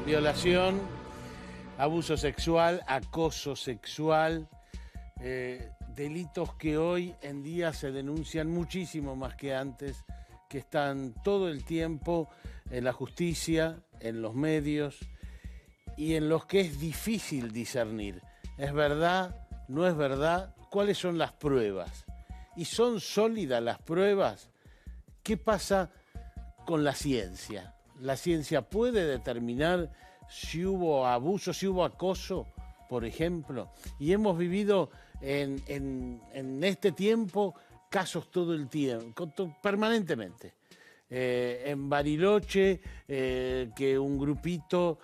Violación, abuso sexual, acoso sexual, delitos que hoy en día se denuncian muchísimo más que antes, que están todo el tiempo en la justicia, en los medios y en los que es difícil discernir. ¿Es verdad? ¿No es verdad? ¿Cuáles son las pruebas? ¿Y son sólidas las pruebas? ¿Qué pasa con la ciencia? ¿La ciencia puede determinar si hubo abuso, si hubo acoso, por ejemplo? Y hemos vivido en este tiempo casos todo el tiempo, permanentemente. En Bariloche, que un grupito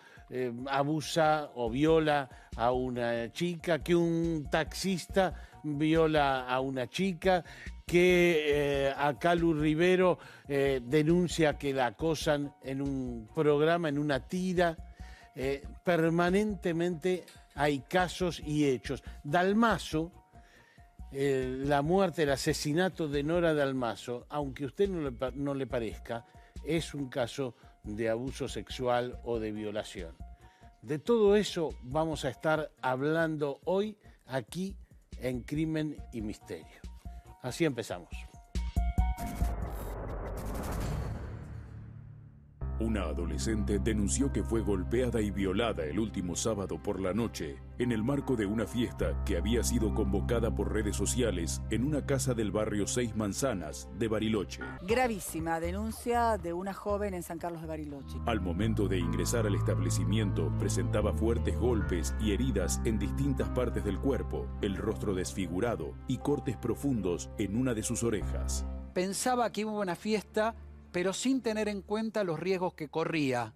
abusa o viola a una chica, que un taxista viola a una chica, que a Calu Rivero denuncia que la acosan en un programa, en una tira. Permanentemente hay casos y hechos. Dalmazo, la muerte, el asesinato de Nora Dalmazo, aunque a usted no le parezca, es un caso de abuso sexual o de violación. De todo eso vamos a estar hablando hoy aquí en Crimen y Misterio. Así empezamos. Una adolescente denunció que fue golpeada y violada el último sábado por la noche en el marco de una fiesta que había sido convocada por redes sociales en una casa del barrio Seis Manzanas de Bariloche. Gravísima denuncia de una joven en San Carlos de Bariloche. Al momento de ingresar al establecimiento, presentaba fuertes golpes y heridas en distintas partes del cuerpo, el rostro desfigurado y cortes profundos en una de sus orejas. Pensaba que hubo una fiesta, pero sin tener en cuenta los riesgos que corría.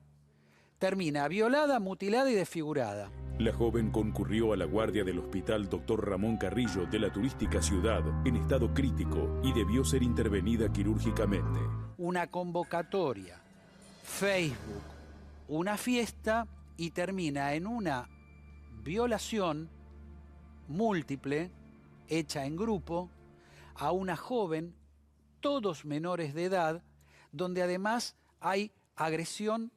Termina violada, mutilada y desfigurada. La joven concurrió a la guardia del hospital Dr. Ramón Carrillo de la turística ciudad en estado crítico y debió ser intervenida quirúrgicamente. Una convocatoria, Facebook, una fiesta y termina en una violación múltiple, hecha en grupo, a una joven, todos menores de edad, donde además hay agresión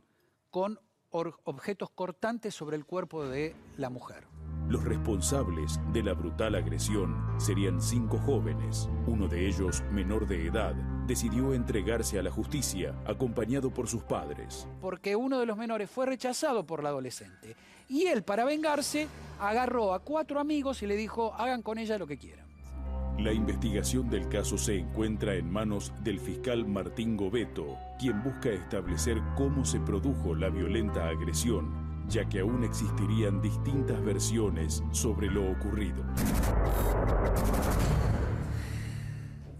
con objetos cortantes sobre el cuerpo de la mujer. Los responsables de la brutal agresión serían 5 jóvenes. Uno de ellos, menor de edad, decidió entregarse a la justicia, acompañado por sus padres. Porque uno de los menores fue rechazado por la adolescente. Y él, para vengarse, agarró a 4 amigos y le dijo, hagan con ella lo que quieran. La investigación del caso se encuentra en manos del fiscal Martín Gobeto, quien busca establecer cómo se produjo la violenta agresión, ya que aún existirían distintas versiones sobre lo ocurrido.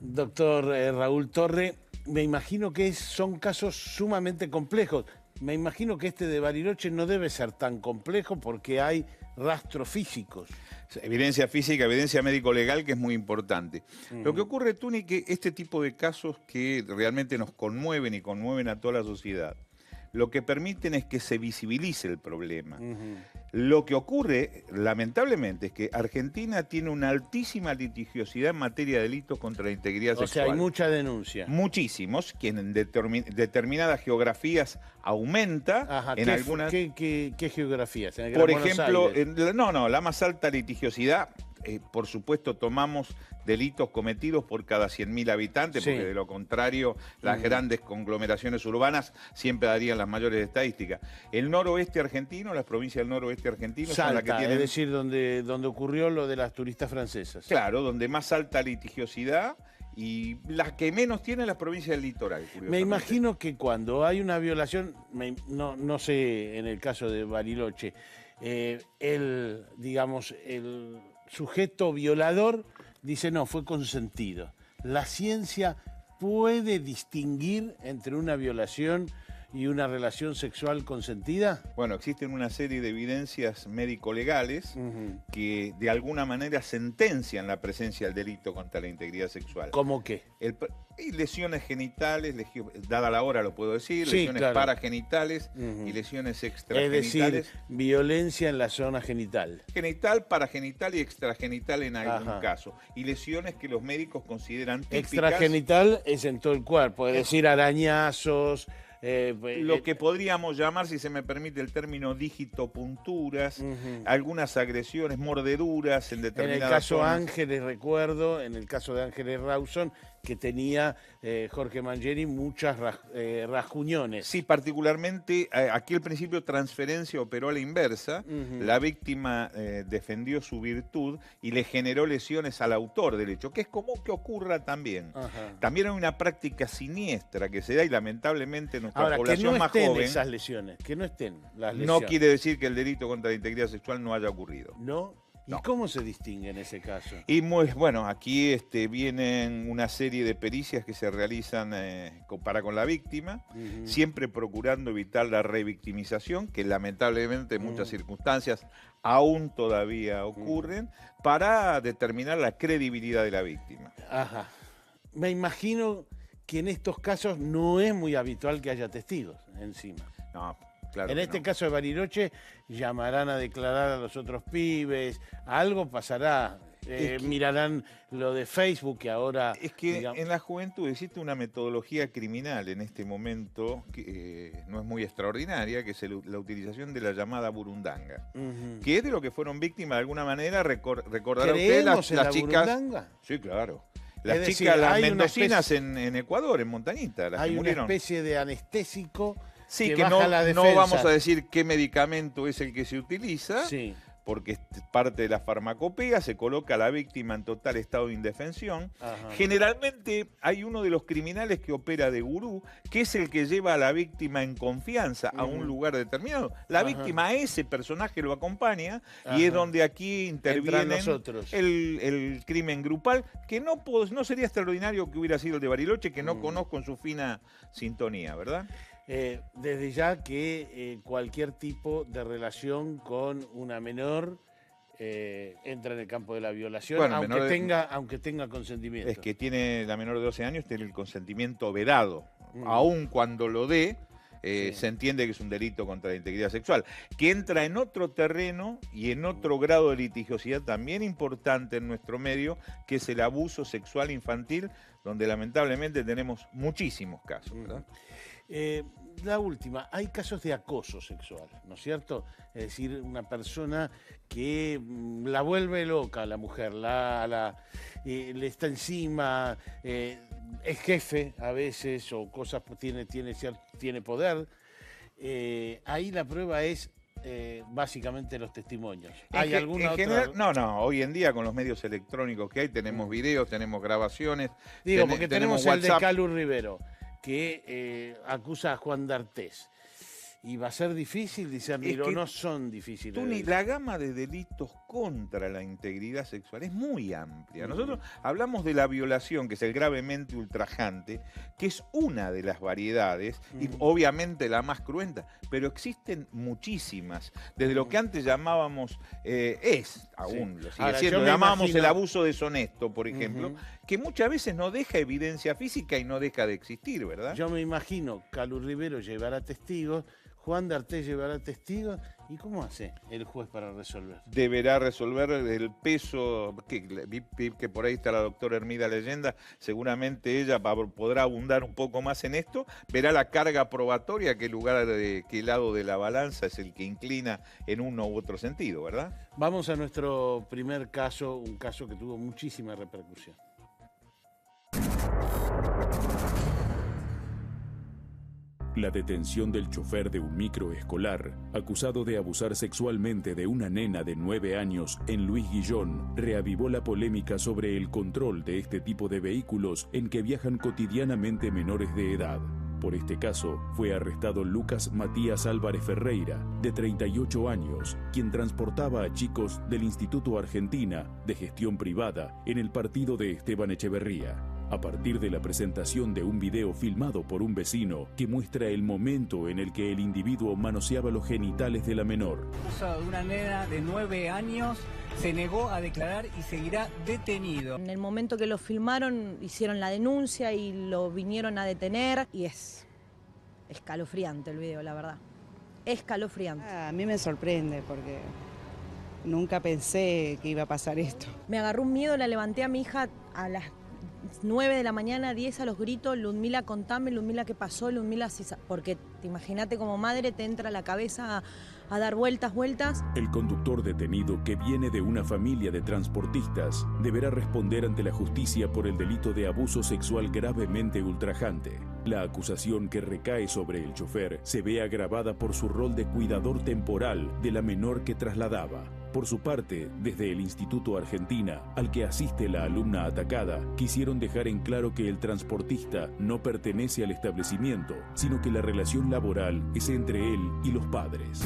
Doctor Raúl Torre, me imagino que son casos sumamente complejos. Me imagino que este de Bariloche no debe ser tan complejo porque hay rastros físicos. Evidencia física, evidencia médico-legal, que es muy importante. Lo que ocurre, Tuni, que este tipo de casos que realmente nos conmueven y conmueven a toda la sociedad, lo que permiten es que se visibilice el problema. Lo que ocurre, lamentablemente, es que Argentina tiene una altísima litigiosidad en materia de delitos contra la integridad sexual. O sea, hay mucha denuncia. Muchísimos, que en determinadas geografías aumenta. Ajá, en algunas... ¿Qué geografías? ¿En el Por Gran ejemplo, Buenos Aires? la más alta litigiosidad, por supuesto tomamos delitos cometidos por cada 100.000 habitantes, Sí. porque de lo contrario las grandes conglomeraciones urbanas siempre darían las mayores estadísticas. El noroeste argentino, las provincias del noroeste argentino son las que Salta, tienen... es decir, donde ocurrió lo de las turistas francesas. Claro, donde más alta litigiosidad y las que menos tienen las provincias del litoral. Me imagino que cuando hay una violación, no sé en el caso de Bariloche, el sujeto violador dice no, fue consentido. ¿La ciencia puede distinguir entre una violación y una relación sexual consentida? Bueno, existen una serie de evidencias médico-legales que de alguna manera sentencian la presencia del delito contra la integridad sexual. ¿Cómo qué? Y lesiones genitales, dada la hora lo puedo decir, Sí, lesiones claro. paragenitales y lesiones Es extragenitales. decir, violencia en la zona genital. Genital, paragenital y extragenital en algún Ajá. caso. Y lesiones que los médicos consideran típicas. Extragenital es en todo el cuerpo, es decir, arañazos, Lo que podríamos llamar, si se me permite el término, digitopunturas, algunas agresiones, mordeduras en determinadas En el caso zonas. Ángeles, recuerdo, en el caso de Ángeles Rawson, que tenía Jorge Mangieri muchas rasguñones. Sí, particularmente, aquí al principio transferencia operó a la inversa, la víctima defendió su virtud y le generó lesiones al autor del hecho, que es común que ocurra también. También hay una práctica siniestra que se da y lamentablemente en nuestra Ahora, que población no más estén joven, esas lesiones, que no estén las lesiones. no quiere decir que el delito contra la integridad sexual no haya ocurrido. ¿No? ¿Y No. cómo se distingue en ese caso? Y bueno, aquí vienen una serie de pericias que se realizan para con la víctima, siempre procurando evitar la revictimización, que lamentablemente en muchas circunstancias aún todavía ocurren, para determinar la credibilidad de la víctima. Ajá. Me imagino que en estos casos no es muy habitual que haya testigos encima. No, claro En que este no. caso de Bariloche, llamarán a declarar a los otros pibes, algo pasará, mirarán lo de Facebook, que ahora... Es que digamos, en la juventud existe una metodología criminal en este momento que no es muy extraordinaria, que es la utilización de la llamada burundanga, que es de lo que fueron víctimas de alguna manera. Recordará usted ¿creemos en las la chicas. burundanga? Sí, claro. Las Es decir, chicas, las hay una mendocinas especie- en Ecuador, en Montañita, las Hay que una murieron. especie de anestésico Sí, que que baja no, la no defensa. vamos a decir qué medicamento es el que se utiliza, Sí. porque es parte de la farmacopea, se coloca a la víctima en total estado de indefensión. Ajá. Generalmente hay uno de los criminales que opera de gurú, que es el que lleva a la víctima en confianza a un lugar determinado. La Ajá. víctima, a ese personaje lo acompaña, Ajá. y es donde aquí Entran interviene los otros. el crimen grupal, que no sería extraordinario que hubiera sido el de Bariloche, que no conozco en su fina sintonía, ¿verdad? Desde ya que cualquier tipo de relación con una menor entra en el campo de la violación, Bueno, aunque, menor de- aunque tenga consentimiento. Es que tiene la menor de 12 años, tiene el consentimiento vedado. Aun cuando lo dé, se entiende que es un delito contra la integridad sexual, que entra en otro terreno y en otro grado de litigiosidad también importante en nuestro medio, que es el abuso sexual infantil, donde lamentablemente tenemos muchísimos casos, ¿verdad? La última, hay casos de acoso sexual, ¿no es cierto? Es decir, una persona que la vuelve loca a la mujer, le está encima, es jefe a veces, o cosas, tiene poder. Ahí la prueba es básicamente los testimonios. ¿Hay alguna otra? general, no, hoy en día con los medios electrónicos que hay, tenemos videos, tenemos grabaciones. Digo, porque tenemos el de WhatsApp. Calu Rivero, que acusa a Juan D'Artés. Y va a ser difícil discernir, Es o que, no son difíciles. Tuni, la gama de delitos contra la integridad sexual es muy amplia. Nosotros hablamos de la violación, que es el gravemente ultrajante, que es una de las variedades y obviamente la más cruenta, pero existen muchísimas. Desde lo que antes llamábamos, aún lo sigue Ahora, siendo, yo me llamábamos imagino- el abuso deshonesto, por ejemplo, que muchas veces no deja evidencia física y no deja de existir, ¿verdad? Yo me imagino, Calu Rivero llevará testigos, Juan D'Artés llevará testigos, ¿y cómo hace el juez para resolver? Deberá resolver el peso, que por ahí está la doctora Hermida Leyenda, seguramente ella podrá abundar un poco más en esto, verá la carga probatoria, qué lado de la balanza es el que inclina en uno u otro sentido, ¿verdad? Vamos a nuestro primer caso, un caso que tuvo muchísima repercusión. La detención del chofer de un microescolar, acusado de abusar sexualmente de una nena de 9 años en Luis Guillón, reavivó la polémica sobre el control de este tipo de vehículos en que viajan cotidianamente menores de edad. Por este caso, fue arrestado Lucas Matías Álvarez Ferreira, de 38 años, quien transportaba a chicos del Instituto Argentina de Gestión Privada en el partido de Esteban Echeverría, a partir de la presentación de un video filmado por un vecino que muestra el momento en el que el individuo manoseaba los genitales de la menor. De una nena de 9 años se negó a declarar y seguirá detenido. En el momento que lo filmaron, hicieron la denuncia y lo vinieron a detener. Y es escalofriante el video, la verdad. Escalofriante. A mí me sorprende porque nunca pensé que iba a pasar esto. Me agarró un miedo, la levanté a mi hija 9 de la mañana, 10 a los gritos, Ludmila, contame, Ludmila, ¿qué pasó? Ludmila, porque imagínate como madre te entra a la cabeza a dar vueltas. El conductor detenido, que viene de una familia de transportistas, deberá responder ante la justicia por el delito de abuso sexual gravemente ultrajante. La acusación que recae sobre el chofer se ve agravada por su rol de cuidador temporal de la menor que trasladaba. Por su parte, desde el Instituto Argentina, al que asiste la alumna atacada, quisieron dejar en claro que el transportista no pertenece al establecimiento, sino que la relación laboral es entre él y los padres.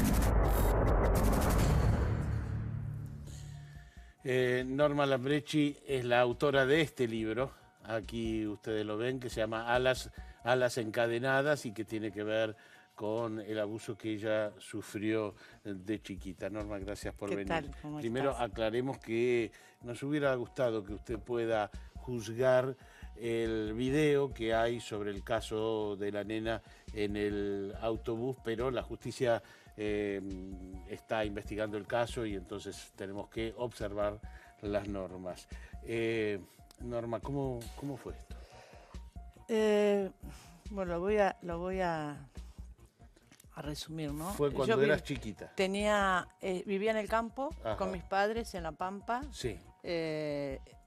Norma Lambrecci es la autora de este libro, aquí ustedes lo ven, que se llama Alas encadenadas y que tiene que ver con el abuso que ella sufrió de chiquita. Norma, gracias por venir. ¿Qué tal? ¿Cómo Primero estás? aclaremos que nos hubiera gustado que usted pueda juzgar el video que hay sobre el caso de la nena en el autobús, pero la justicia está investigando el caso y entonces tenemos que observar las normas. Norma, ¿cómo fue esto? Bueno, lo voy a resumir, ¿no? Fue cuando eras chiquita. Vivía en el campo. Ajá. Con mis padres en La Pampa. Sí,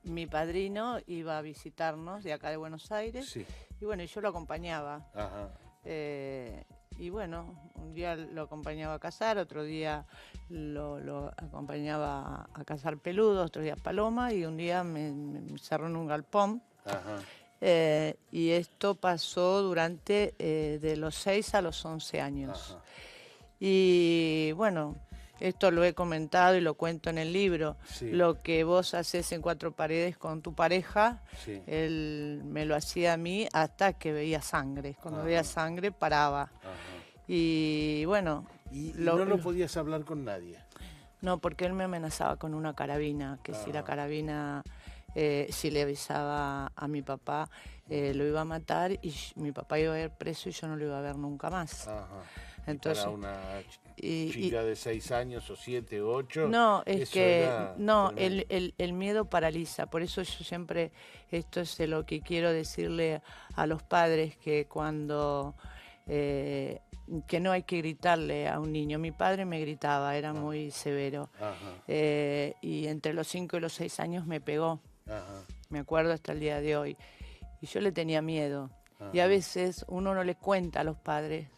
Mi padrino iba a visitarnos de acá de Buenos Aires. sí. Y bueno, yo lo acompañaba. Ajá. Y bueno, un día lo acompañaba a cazar, otro día lo acompañaba a cazar peludos, otro día paloma, y un día me encerró en un galpón. Ajá. Y esto pasó durante de los 6 a los 11 años. Ajá. Y bueno, esto lo he comentado y lo cuento en el libro. Sí. Lo que vos haces en 4 paredes con tu pareja, Sí. él me lo hacía a mí hasta que veía sangre. Cuando Ajá. veía sangre paraba. Ajá. Y bueno, Y Lo- no lo podías hablar con nadie. no, porque él me amenazaba con una carabina, que si la Ajá. carabina, si le avisaba a mi papá, lo iba a matar y mi papá iba a ir preso y yo no lo iba a ver nunca más. Ajá. Entonces, Para una y- chica de 6 años o 7, 8. no, es eso que era no, tremendo. el miedo paraliza. Por eso yo siempre, esto es de lo que quiero decirle a los padres, que cuando que no hay que gritarle a un niño. Mi padre me gritaba, era muy severo. Ajá. Y entre los 5 y los 6 años me pegó, Ajá. me acuerdo hasta el día de hoy. Y yo le tenía miedo. Y a Ajá. veces uno no le cuenta a los padres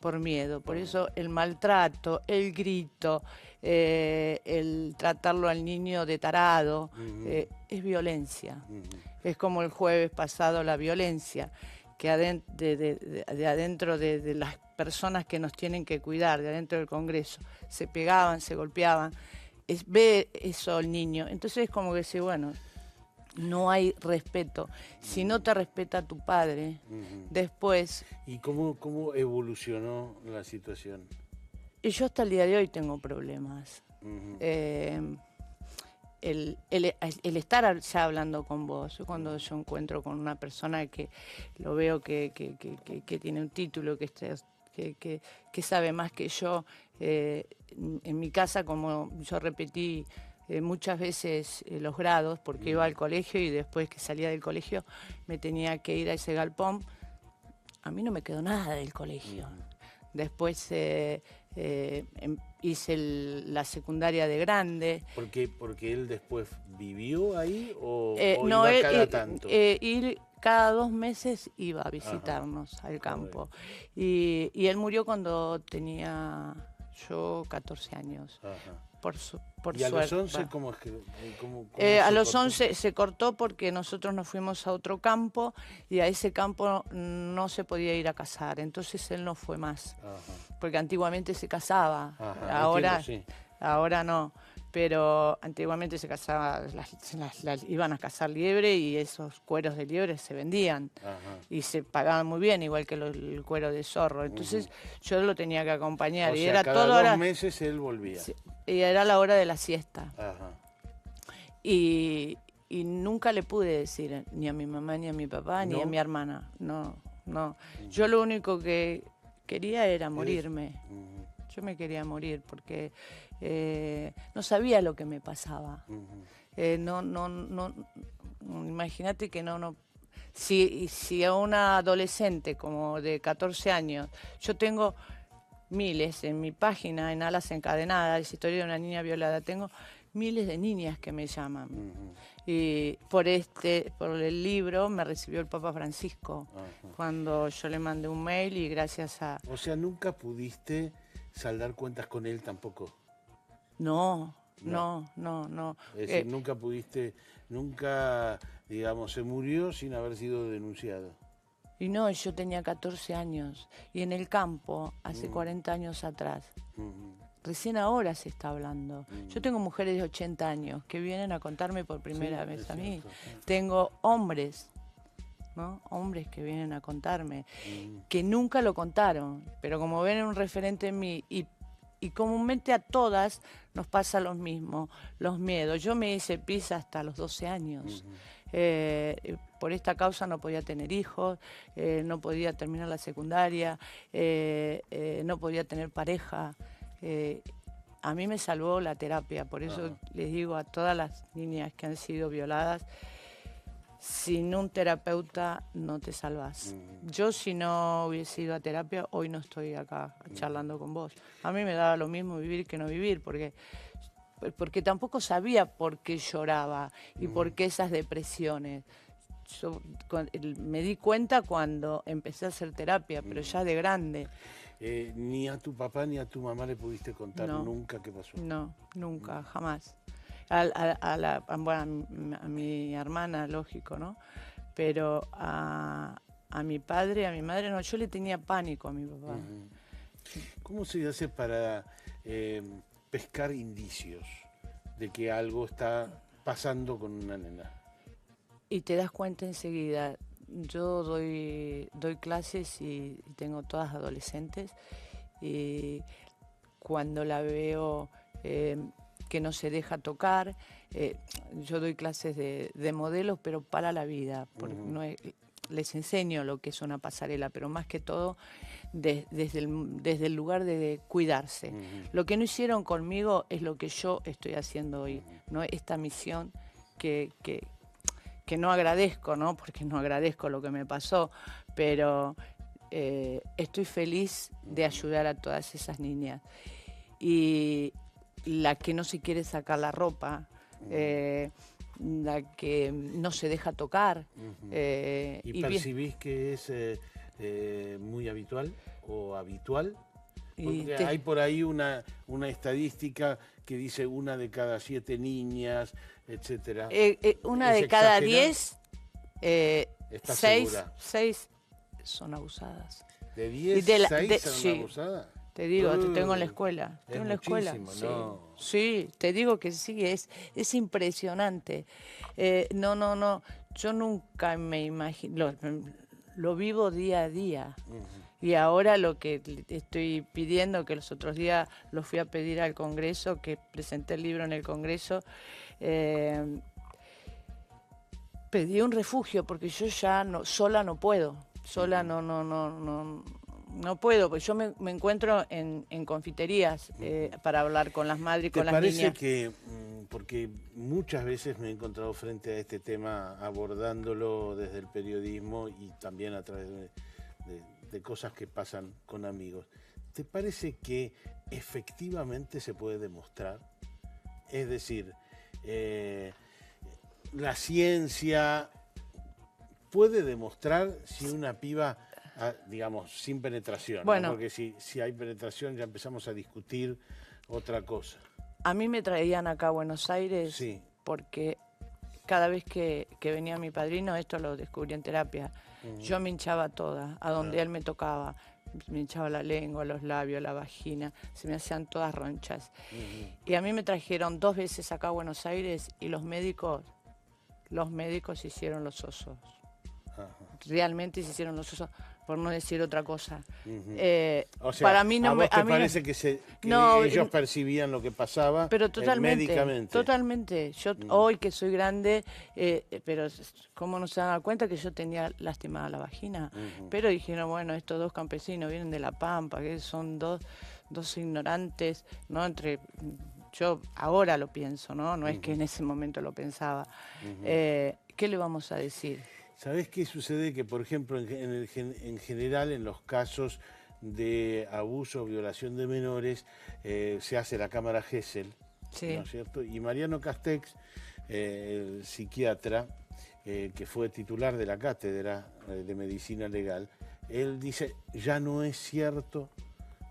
por miedo. Por eso el maltrato, el grito, el tratarlo al niño de tarado, Ujú. es violencia. Ujú. Es como el jueves pasado la violencia, que de adentro de las personas que nos tienen que cuidar, de adentro del Congreso, se pegaban, se golpeaban. Ve eso el niño. Entonces es como que dice, bueno, no hay respeto. Si no te respeta tu padre, Ujú. después... ¿Y cómo evolucionó la situación? Y yo hasta el día de hoy tengo problemas. Ujú. El estar ya hablando con vos, cuando yo encuentro con una persona que lo veo que tiene un título, que sabe más que yo, en mi casa, como yo repetí muchas veces los grados, porque iba al colegio y después que salía del colegio me tenía que ir a ese galpón, a mí no me quedó nada del colegio. Después hice la secundaria de grande. Porque él después vivió ahí o No, iba cada tanto. él cada 2 meses iba a visitarnos al campo. Y él murió cuando tenía yo 14 años. Ajá. Por ¿Y a suerte. los 11 Bueno. cómo es que cómo A se los cortó? 11 se cortó porque nosotros nos fuimos a otro campo y a ese campo no se podía ir a cazar, entonces él no fue más, Ajá. porque antiguamente se cazaba, Ajá, ahora, entiendo, sí. ahora no, pero antiguamente se cazaba, iban a cazar liebre y esos cueros de liebre se vendían Ajá. y se pagaban muy bien, igual que el cuero de zorro, entonces yo lo tenía que acompañar O y sea, era cada todo 2 hora, meses él volvía. y era la hora de la siesta. Ajá. Y nunca le pude decir ni a mi mamá, ni a mi papá, ni ¿No? a mi hermana. No, no. Yo lo único que quería era morirme. Ujú. Yo me quería morir porque no sabía lo que me pasaba. Ujú. imagínate que si a una adolescente como de 14 años, yo tengo miles en mi página, en Alas Encadenadas, historia de una niña violada, tengo miles de niñas que me llaman. Y por el libro me recibió el Papa Francisco cuando yo le mandé un mail y gracias a... O sea, ¿nunca pudiste saldar cuentas con él tampoco? No. Es decir, nunca, digamos, se murió sin haber sido denunciado. Y no, yo tenía 14 años y en el campo, hace 40 años atrás. Recién ahora se está hablando. Yo tengo mujeres de 80 años que vienen a contarme por primera vez a mí. Tengo hombres, ¿no? Hombres que vienen a contarme, que nunca lo contaron, pero como ven un referente en mí y comúnmente a todas nos pasa lo mismo, los miedos. Yo me hice pis hasta los 12 años. Por esta causa no podía tener hijos, no podía terminar la secundaria, no podía tener pareja. A mí me salvó la terapia, por eso les digo a todas las niñas que han sido violadas, sin un terapeuta no te salvas. Yo si no hubiese ido a terapia, hoy no estoy acá charlando con vos. A mí me daba lo mismo vivir que no vivir, porque tampoco sabía por qué lloraba y por qué esas depresiones. Yo me di cuenta cuando empecé a hacer terapia, pero ya de grande. Ni a tu papá ni a tu mamá le pudiste contar nunca qué pasó. No, nunca, jamás. A mi hermana, lógico, ¿no? Pero a mi padre, a mi madre, no. Yo le tenía pánico a mi papá. ¿Cómo se hace para pescar indicios de que algo está pasando con una nena? Y te das cuenta enseguida. Yo doy clases y tengo todas adolescentes y cuando la veo que no se deja tocar, yo doy clases de modelos, pero para la vida, porque les enseño lo que es una pasarela, pero más que todo desde el lugar de cuidarse. Lo que no hicieron conmigo es lo que yo estoy haciendo hoy, ¿no? Esta misión que no agradezco, ¿no? Porque no agradezco lo que me pasó, pero estoy feliz de ayudar a todas esas niñas. Y la que no se quiere sacar la ropa, la que no se deja tocar. ¿Y percibís que es muy habitual o habitual? Porque hay por ahí una estadística que dice 1 de cada 7 niñas, etcétera. Una de cada 10, 6 son abusadas. ¿De 10, 6 son abusadas? Te digo, te tengo en la escuela. Tengo en la escuela. Sí. No. Sí, te digo que sí, es impresionante. No, yo nunca me imagino, lo vivo día a día. Y ahora lo que estoy pidiendo, que los otros días lo fui a pedir al Congreso, que presenté el libro en el Congreso, pedí un refugio porque yo ya sola no puedo. Sola no puedo, porque yo me encuentro en confiterías para hablar con las madres y con las niñas. ¿Te parece que, porque muchas veces me he encontrado frente a este tema abordándolo desde el periodismo y también a través de cosas que pasan con amigos, ¿te parece que efectivamente se puede demostrar? Es decir, la ciencia puede demostrar si una piba, digamos, sin penetración, bueno, ¿no? Porque si hay penetración ya empezamos a discutir otra cosa. A mí me traían acá a Buenos Aires porque cada vez que venía mi padrino, esto lo descubrí en terapia, yo me hinchaba toda, a donde él me tocaba. Me hinchaba la lengua, los labios, la vagina, se me hacían todas ronchas. Y a mí me trajeron 2 veces acá a Buenos Aires y los médicos hicieron los osos. Realmente se hicieron los osos, por no decir otra cosa. O sea, para mí no ¿a vos te a mí parece que ellos percibían lo que pasaba pero totalmente, médicamente? Totalmente. Yo hoy que soy grande, pero ¿cómo no se dan cuenta que yo tenía lastimada la vagina? Pero dijeron, bueno, estos 2 campesinos vienen de La Pampa, que son dos ignorantes, ¿no? Yo ahora lo pienso, ¿no? No es que en ese momento lo pensaba. ¿qué le vamos a decir? ¿Sabés qué sucede? Que, por ejemplo, en general, en los casos de abuso o violación de menores, se hace la cámara Gesell, Sí. ¿no es cierto? Y Mariano Castex, el psiquiatra, que fue titular de la cátedra de medicina legal, él dice, ya no es cierto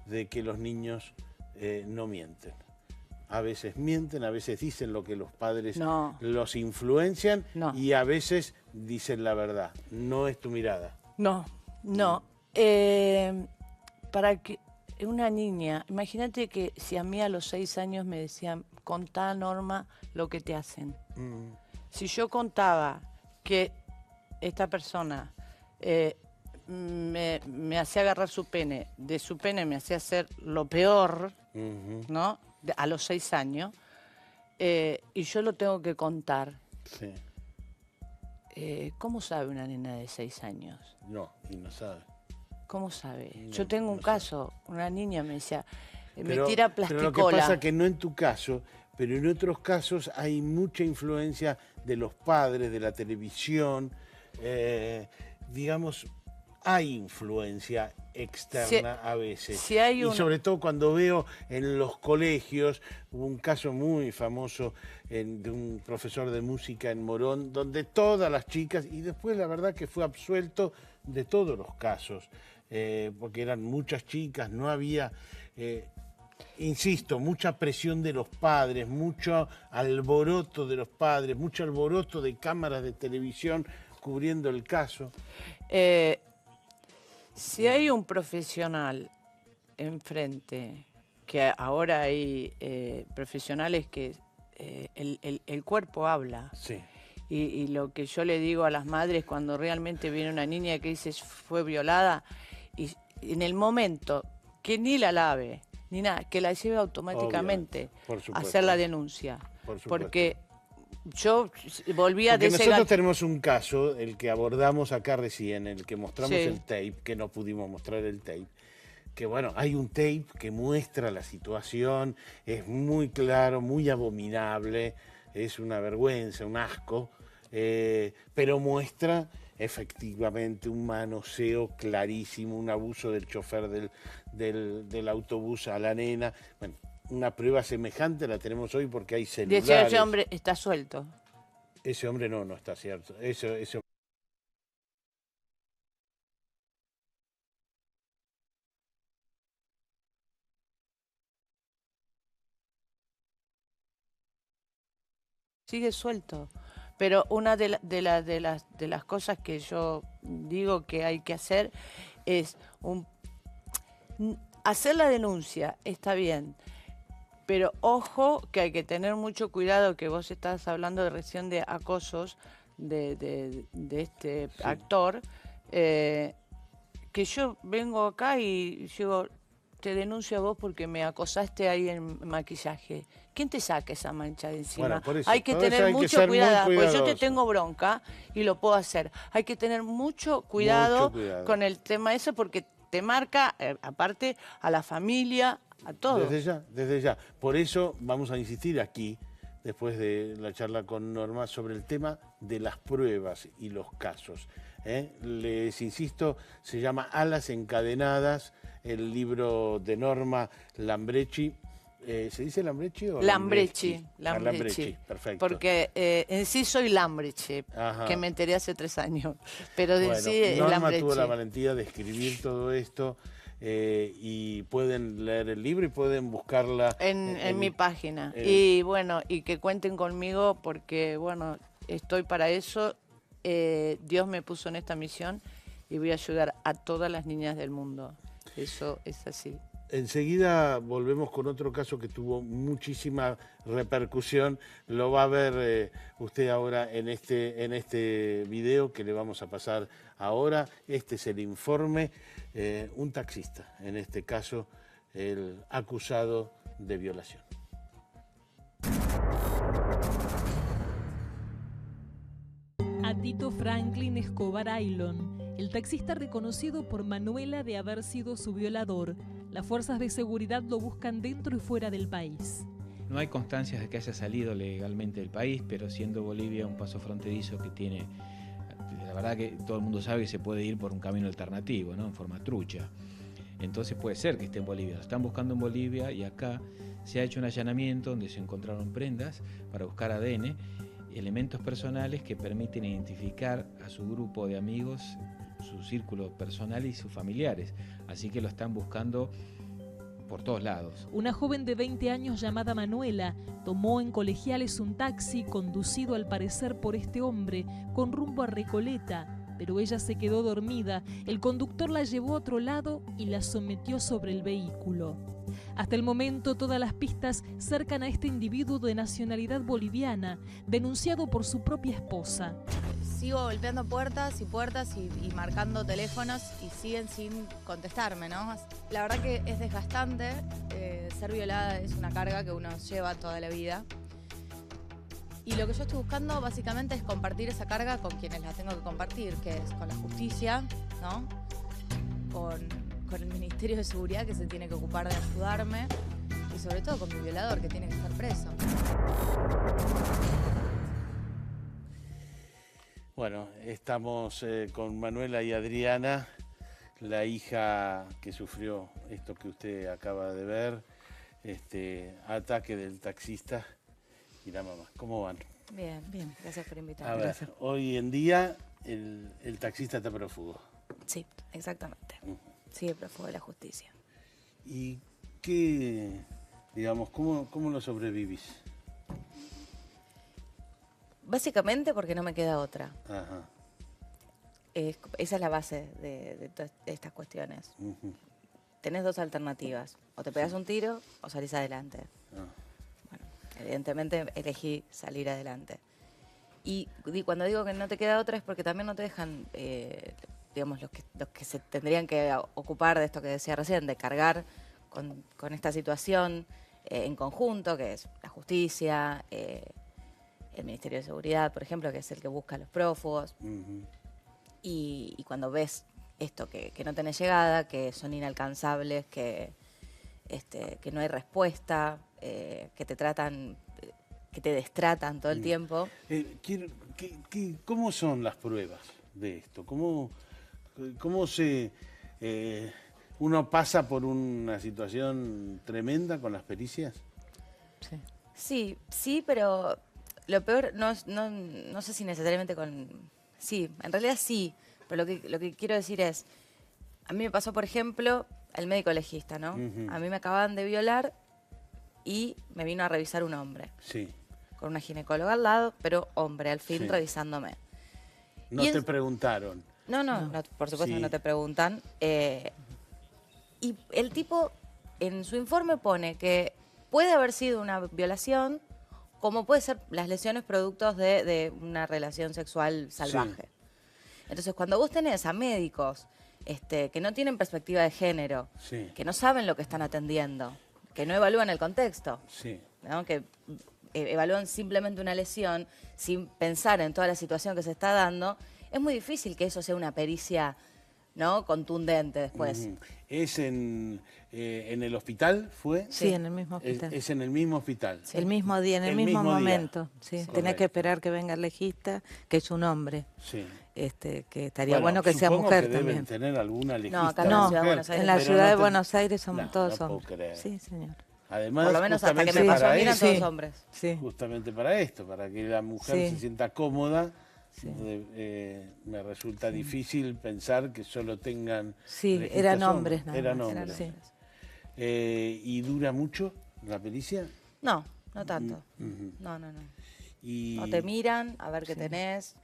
de que los niños no mienten. A veces mienten, a veces dicen lo que los padres los influencian y a veces dicen la verdad. No es tu mirada. No. Para que una niña, imagínate que si a mí a los 6 años me decían, contá, Norma, lo que te hacen. Si yo contaba que esta persona me hacía agarrar su pene, de su pene me hacía hacer lo peor, ¿no? A los 6 años, y yo lo tengo que contar. Sí. ¿Cómo sabe una nena de 6 años? No, y no sabe. ¿Cómo sabe? No, Yo tengo un no caso, una niña me decía, me Pero tira lo plasticola. que pasa es que no en tu caso, pero en otros casos hay mucha influencia de los padres, de la televisión, digamos, hay influencia externa a veces. Y sobre todo cuando veo en los colegios, hubo un caso muy famoso de un profesor de música en Morón, donde todas las chicas, y después la verdad que fue absuelto de todos los casos, porque eran muchas chicas, no había... insisto, mucha presión de los padres, mucho alboroto de los padres, mucho alboroto de cámaras de televisión cubriendo el caso. Si hay un profesional enfrente, que ahora hay profesionales que el cuerpo habla. Sí. Y lo que yo le digo a las madres cuando realmente viene una niña que dice fue violada, y en el momento que ni la lave, ni nada, que la lleve automáticamente a hacer la denuncia. Porque yo volvía de ese... Nosotros tenemos un caso, el que abordamos acá recién, el que mostramos el tape, que no pudimos mostrar el tape, que bueno, hay un tape que muestra la situación, es muy claro, muy abominable, es una vergüenza, un asco, pero muestra efectivamente un manoseo clarísimo, un abuso del chofer del autobús a la nena. Bueno, una prueba semejante la tenemos hoy porque hay celulares. Ese hombre está suelto. Ese hombre no está cierto. Ese sigue suelto. Pero una de las cosas que yo digo que hay que hacer es hacer la denuncia, está bien, pero ojo que hay que tener mucho cuidado, que vos estás hablando recién de acosos de este actor, que yo vengo acá y digo, te denuncio a vos porque me acosaste ahí en maquillaje. ¿Quién te saca esa mancha de encima? Bueno, por eso, hay que tener mucho cuidado, porque yo te cuidadoso. tengo bronca y lo puedo hacer. Hay que tener mucho cuidado con el tema ese porque te marca, aparte, a la familia, a todos. Desde ya. Por eso vamos a insistir aquí, después de la charla con Norma, sobre el tema de las pruebas y los casos. Les insisto, se llama Alas encadenadas, el libro de Norma Lambrecci. ¿Se dice Lambrecci o Lambrecci? Lambrecci, perfecto. Porque en sí soy Lambrecci, que me enteré hace 3 años. Pero en sí es Norma Lambrecci. tuvo la valentía de escribir todo esto y pueden leer el libro y pueden buscarla en mi página. Y bueno, y que cuenten conmigo porque, bueno, estoy para eso. Dios me puso en esta misión y voy a ayudar a todas las niñas del mundo. Eso es así. Enseguida volvemos con otro caso que tuvo muchísima repercusión. Lo va a ver usted ahora en este video que le vamos a pasar ahora. Este es el informe. Un taxista, en este caso, el acusado de violación. A Tito Franklin Escobar Aylon, el taxista reconocido por Manuela de haber sido su violador. Las fuerzas de seguridad lo buscan dentro y fuera del país. No hay constancias de que haya salido legalmente del país, pero siendo Bolivia un paso fronterizo que tiene, la verdad que todo el mundo sabe que se puede ir por un camino alternativo, ¿no? En forma trucha. Entonces puede ser que esté en Bolivia. Lo están buscando en Bolivia y acá se ha hecho un allanamiento donde se encontraron prendas para buscar ADN, elementos personales que permiten identificar a su grupo de amigos, su círculo personal y sus familiares. Así que lo están buscando por todos lados. Una joven de 20 años llamada Manuela tomó en Colegiales un taxi conducido al parecer por este hombre con rumbo a Recoleta, pero ella se quedó dormida. El conductor la llevó a otro lado y la sometió sobre el vehículo. Hasta el momento todas las pistas cercan a este individuo de nacionalidad boliviana, denunciado por su propia esposa. Sigo golpeando puertas y marcando teléfonos y siguen sin contestarme, ¿no? La verdad que es desgastante, ser violada es una carga que uno lleva toda la vida. Y lo que yo estoy buscando básicamente es compartir esa carga con quienes la tengo que compartir, que es con la justicia, ¿no? Con el Ministerio de Seguridad, que se tiene que ocupar de ayudarme, y sobre todo con mi violador, que tiene que estar preso. Bueno, estamos con Manuela y Adriana, la hija que sufrió esto que usted acaba de ver, ataque del taxista, y la mamá. ¿Cómo van? Bien, bien, gracias por invitarme. A ver, hoy en día el taxista está prófugo. Sí, exactamente. Sigue prófugo de la justicia. ¿Y qué, digamos, cómo lo sobrevivís? Básicamente porque no me queda otra. Ajá. Esa es la base de todas estas cuestiones. Tenés dos alternativas. O te pegas un tiro o salís adelante. Bueno, evidentemente elegí salir adelante. Y cuando digo que no te queda otra es porque también no te dejan, digamos, los que se tendrían que ocupar de esto que decía recién, de cargar con esta situación en conjunto, que es la justicia, el Ministerio de Seguridad, por ejemplo, que es el que busca a los prófugos. Y cuando ves esto, que no tenés llegada, que son inalcanzables, que no hay respuesta, que te tratan, que te destratan todo el tiempo. ¿Cómo son las pruebas de esto? ¿Cómo se... uno pasa por una situación tremenda con las pericias? Sí, pero lo peor, no sé si necesariamente con... Sí, en realidad sí, pero lo que quiero decir es, a mí me pasó, por ejemplo, el médico legista, ¿no? A mí me acababan de violar y me vino a revisar un hombre. Sí. Con una ginecóloga al lado, pero hombre, al fin revisándome. ¿No te preguntaron? No, por supuesto que no te preguntan. Y el tipo en su informe pone que puede haber sido una violación, como puede ser las lesiones productos de una relación sexual salvaje. Sí. Entonces, cuando vos tenés a médicos que no tienen perspectiva de género, que no saben lo que están atendiendo, que no evalúan el contexto, ¿no? Que evalúan simplemente una lesión sin pensar en toda la situación que se está dando, es muy difícil que eso sea una pericia, ¿no?, contundente después. ¿Es en el hospital, fue? Sí, en el mismo hospital. Es en el mismo hospital. Sí. El mismo día, en el mismo momento. Sí. Tenés que esperar que venga el legista, que es un hombre. Sí. Que estaría bueno que sea mujer que también. Deben tener alguna legista. No, acá en la Ciudad de Buenos Aires. En la Ciudad de Buenos Aires somos todos no hombres. Puedo creer. Sí, señor. Además, por lo menos hasta que me pasó a mí eran todos hombres. Sí. Justamente para esto, para que la mujer se sienta cómoda. Me resulta difícil pensar que solo tengan... Sí, eran hombres. Eran hombres. Sí. ¿Y dura mucho la pericia? No tanto. No. No te miran a ver qué tenés.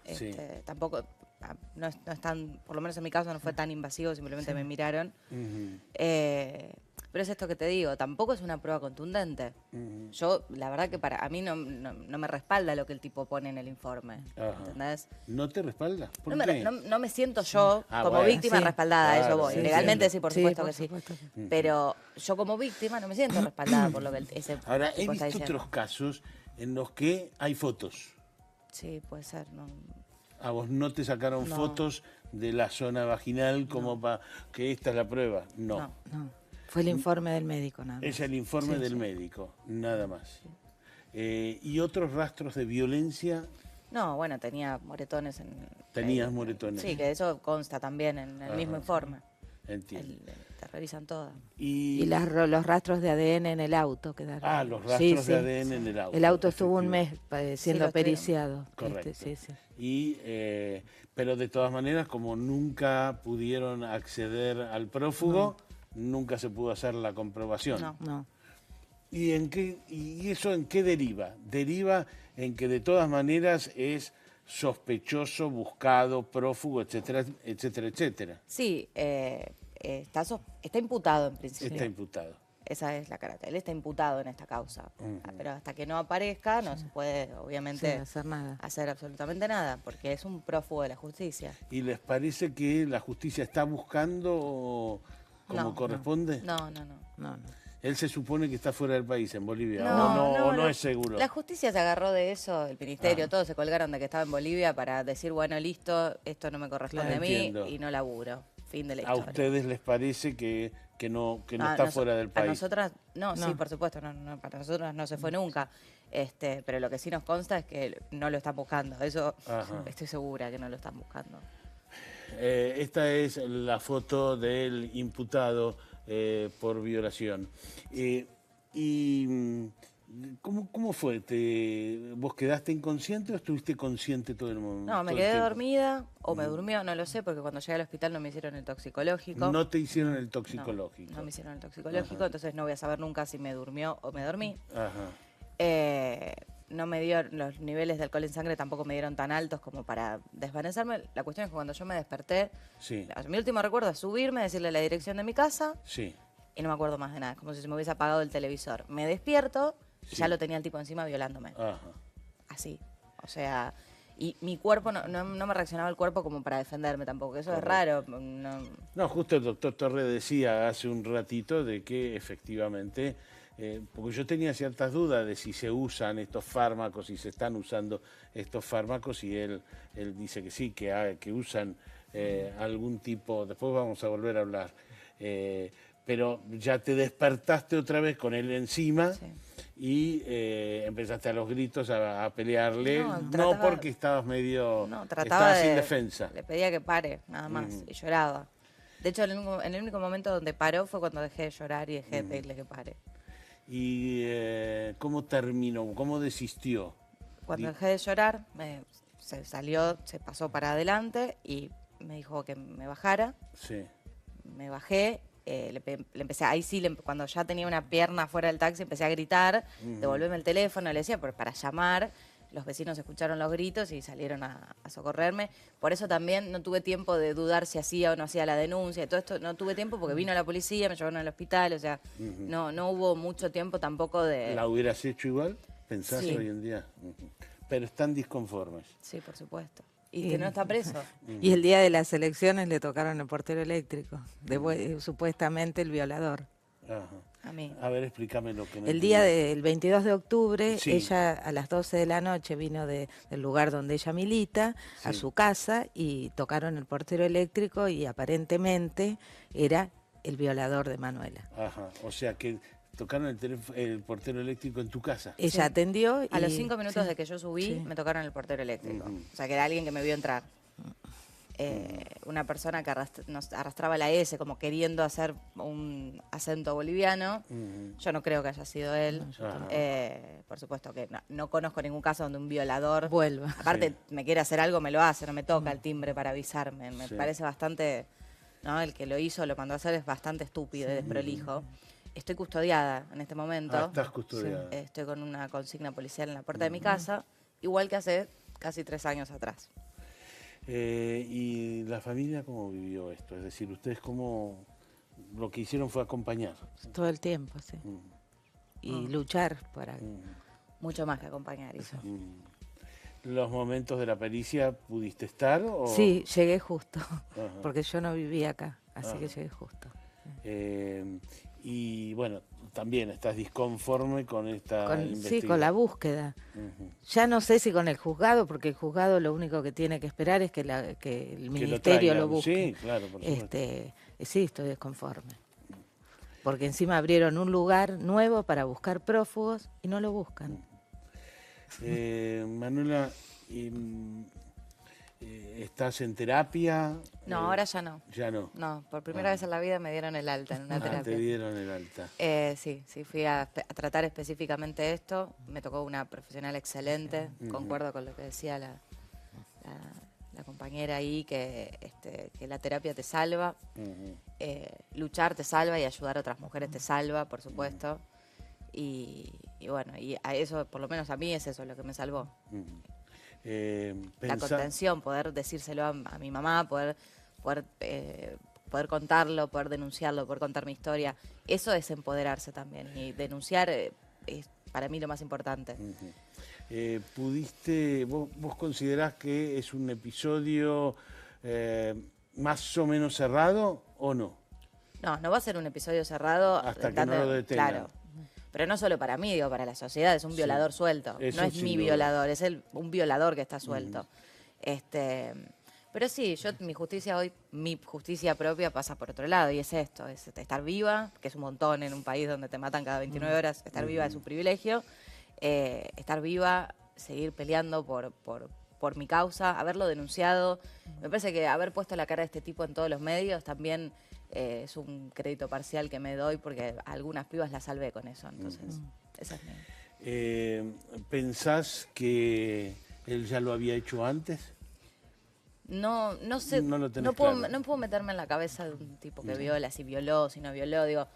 Tampoco, no es tan, por lo menos en mi caso no fue tan invasivo, simplemente me miraron. Pero es esto que te digo, tampoco es una prueba contundente. Yo, la verdad que a mí no me respalda lo que el tipo pone en el informe. ¿Entendés? ¿No te respalda? ¿Por qué? No me siento yo como víctima respaldada, a eso voy. Legalmente sí, por supuesto que sí. Pero yo como víctima no me siento respaldada por lo que ese Ahora, tipo he está visto diciendo. otros casos en los que hay fotos. Sí, puede ser. No. ¿A vos no te sacaron fotos de la zona vaginal como para que esta es la prueba? No. Fue el informe del médico, nada más. Es el informe del médico, nada más. ¿Y otros rastros de violencia? No, bueno, tenía moretones en... Tenías moretones. Sí, que eso consta también en el mismo informe. Entiendo. Te revisan todo. Y los rastros de ADN en el auto quedaron. Ah, los rastros de ADN en el auto. El auto estuvo un mes siendo periciado. Correcto. Sí, sí. Y, pero de todas maneras, como nunca pudieron acceder al prófugo, nunca se pudo hacer la comprobación. No. ¿Y eso en qué deriva? Deriva en que de todas maneras es sospechoso, buscado, prófugo, etcétera, etcétera, etcétera. Sí, está imputado en principio. Está imputado. Esa es la carátula. Él está imputado en esta causa. Pero hasta que no aparezca no se puede, obviamente, hacer absolutamente nada, porque es un prófugo de la justicia. ¿Y les parece que la justicia está buscando como corresponde? No. Él se supone que está fuera del país, en Bolivia, no es seguro. La justicia se agarró de eso, el ministerio, todos se colgaron de que estaba en Bolivia para decir, bueno, listo, esto no me corresponde a mí y no laburo. Fin de la historia. ¿A ustedes les parece que no está fuera del país? A nosotras, sí, por supuesto, para nosotros no se fue nunca. Pero lo que sí nos consta es que no lo están buscando. Eso estoy segura que no lo están buscando. Esta es la foto del imputado por violación. ¿Cómo fue? ¿Vos quedaste inconsciente o estuviste consciente todo el momento? No, me quedé dormida o me durmió, no lo sé, porque cuando llegué al hospital no me hicieron el toxicológico. No te hicieron el toxicológico. No me hicieron el toxicológico, entonces no voy a saber nunca si me durmió o me dormí. No me dio, los niveles de alcohol en sangre tampoco me dieron tan altos como para desvanecerme. La cuestión es que cuando yo me desperté, mi último recuerdo es subirme, decirle la dirección de mi casa y no me acuerdo más de nada. Es como si se me hubiese apagado el televisor. Me despierto y ya lo tenía el tipo encima violándome. Así. O sea, y mi cuerpo, no me reaccionaba el cuerpo como para defenderme tampoco. Eso es raro. No, justo el doctor Torre decía hace un ratito de que efectivamente... porque yo tenía ciertas dudas de si se usan estos fármacos, si se están usando estos fármacos, y él dice que sí, que usan algún tipo, después vamos a volver a hablar, pero ya te despertaste otra vez con él encima y empezaste a los gritos a pelearle, no porque estabas medio, estabas indefensa. Le pedía que pare, nada más, y lloraba. De hecho, en el único momento donde paró fue cuando dejé de llorar y dejé de pedirle que pare. ¿Y cómo terminó? ¿Cómo desistió? Cuando dejé de llorar, se pasó para adelante y me dijo que me bajara. Me bajé, le empecé, cuando ya tenía una pierna fuera del taxi, empecé a gritar, devolverme el teléfono, le decía, para llamar. Los vecinos escucharon los gritos y salieron a socorrerme. Por eso también no tuve tiempo de dudar si hacía o no hacía la denuncia. Todo esto no tuve tiempo porque vino la policía, me llevaron al hospital. O sea, no hubo mucho tiempo tampoco de... ¿La hubieras hecho igual? ¿Pensás hoy en día? Pero están disconformes. Sí, por supuesto. Y que no está preso. Y el día de las elecciones le tocaron el portero eléctrico, supuestamente el violador. A mí. A ver, explícame lo que El día del 22 de octubre, ella a las 12 de la noche vino del lugar donde ella milita a su casa y tocaron el portero eléctrico y aparentemente era el violador de Manuela. O sea que tocaron el portero eléctrico en tu casa. Ella atendió y... A los 5 minutos de que yo subí, me tocaron el portero eléctrico. O sea que era alguien que me vio entrar. Una persona que nos arrastraba la S como queriendo hacer un acento boliviano. Yo no creo que haya sido él. Por supuesto que no conozco ningún caso donde un violador vuelva. Aparte, me quiere hacer algo, me lo hace, no me toca el timbre para avisarme. Me parece bastante... El que lo hizo, lo mandó a hacer, es bastante estúpido y desprolijo. Estoy custodiada en este momento. Estás custodiada. Estoy con una consigna policial en la puerta de mi casa, igual que hace casi 3 años atrás. ¿Y la familia cómo vivió esto? Es decir, ustedes cómo lo que hicieron fue acompañar. Todo el tiempo, sí. Y luchar para... Mucho más que acompañar eso. ¿Los momentos de la pericia pudiste estar? Sí, llegué justo, porque yo no vivía acá, así que llegué justo. Y bueno, también estás disconforme con esta investigación. Sí, con la búsqueda. Ya no sé si con el juzgado, porque el juzgado lo único que tiene que esperar es que el ministerio lo busque. Sí, claro, por supuesto. Sí, estoy desconforme. Porque encima abrieron un lugar nuevo para buscar prófugos y no lo buscan. Manuela, ¿estás en terapia? No, ahora ya no. Ya no. No, por primera vez en la vida me dieron el alta en una terapia. Te dieron el alta. Sí, fui a tratar específicamente esto. Me tocó una profesional excelente. Concuerdo con lo que decía la compañera ahí, que la terapia te salva. Luchar te salva y ayudar a otras mujeres te salva, por supuesto. Y bueno, y a eso, por lo menos a mí, es eso lo que me salvó. La contención, poder decírselo a mi mamá, poder contarlo, poder denunciarlo, poder contar mi historia. Eso es empoderarse también. Y denunciar es para mí lo más importante. ¿Vos considerás que es un episodio más o menos cerrado o no? No va a ser un episodio cerrado. Hasta que no lo detengan. Claro. Pero no solo para mí, digo, para la sociedad, es un violador suelto. No es mi violador, es un violador que está suelto. Pero sí, mi justicia propia pasa por otro lado, y es esto, es estar viva, que es un montón en un país donde te matan cada 29 horas, estar viva es un privilegio, estar viva, seguir peleando por mi causa, haberlo denunciado. Me parece que haber puesto la cara de este tipo en todos los medios también es un crédito parcial que me doy, porque a algunas pibas las salvé con eso, entonces esa es mi... ¿Pensás que él ya lo había hecho antes? No sé, no no puedo meterme en la cabeza de un tipo que viola, si violó, si no violó, digo...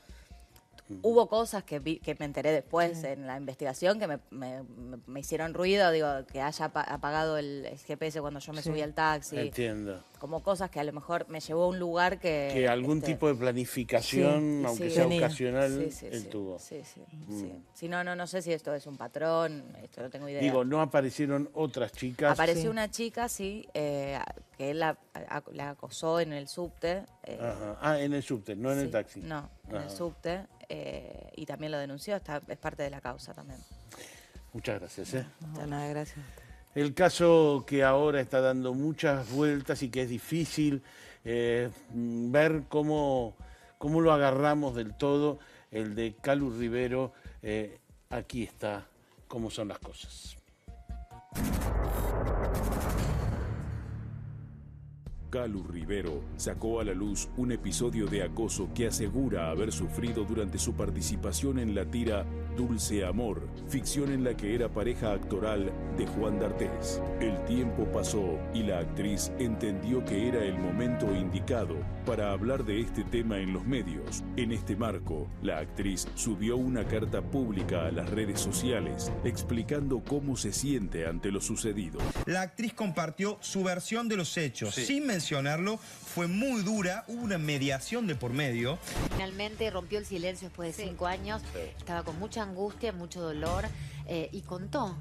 Hubo cosas que me enteré después en la investigación que me hicieron ruido, digo, que haya apagado el GPS cuando yo me subí al taxi. Entiendo. Como cosas que a lo mejor me llevó a un lugar que... Que algún tipo de planificación, aunque sea ocasional, él tuvo. Sí. Si no sé si esto es un patrón, esto no tengo idea. Digo, ¿no aparecieron otras chicas? Apareció una chica, sí, que él la acosó en el subte. En el subte, no en el taxi. No, en el subte. Y también lo denunció, es parte de la causa también. Muchas gracias. Nada, gracias. El caso que ahora está dando muchas vueltas y que es difícil ver cómo lo agarramos del todo, el de Calu Rivero, aquí está cómo son las cosas. Calu Rivero sacó a la luz un episodio de acoso que asegura haber sufrido durante su participación en la tira Dulce Amor, ficción en la que era pareja actoral de Juan D'Artés. El tiempo pasó y la actriz entendió que era el momento indicado para hablar de este tema en los medios. En este marco, la actriz subió una carta pública a las redes sociales explicando cómo se siente ante lo sucedido. La actriz compartió su versión de los hechos, sin mencionarlo, fue muy dura, hubo una mediación de por medio. Finalmente rompió el silencio después de 5 años, estaba con mucha angustia, mucho dolor, y contó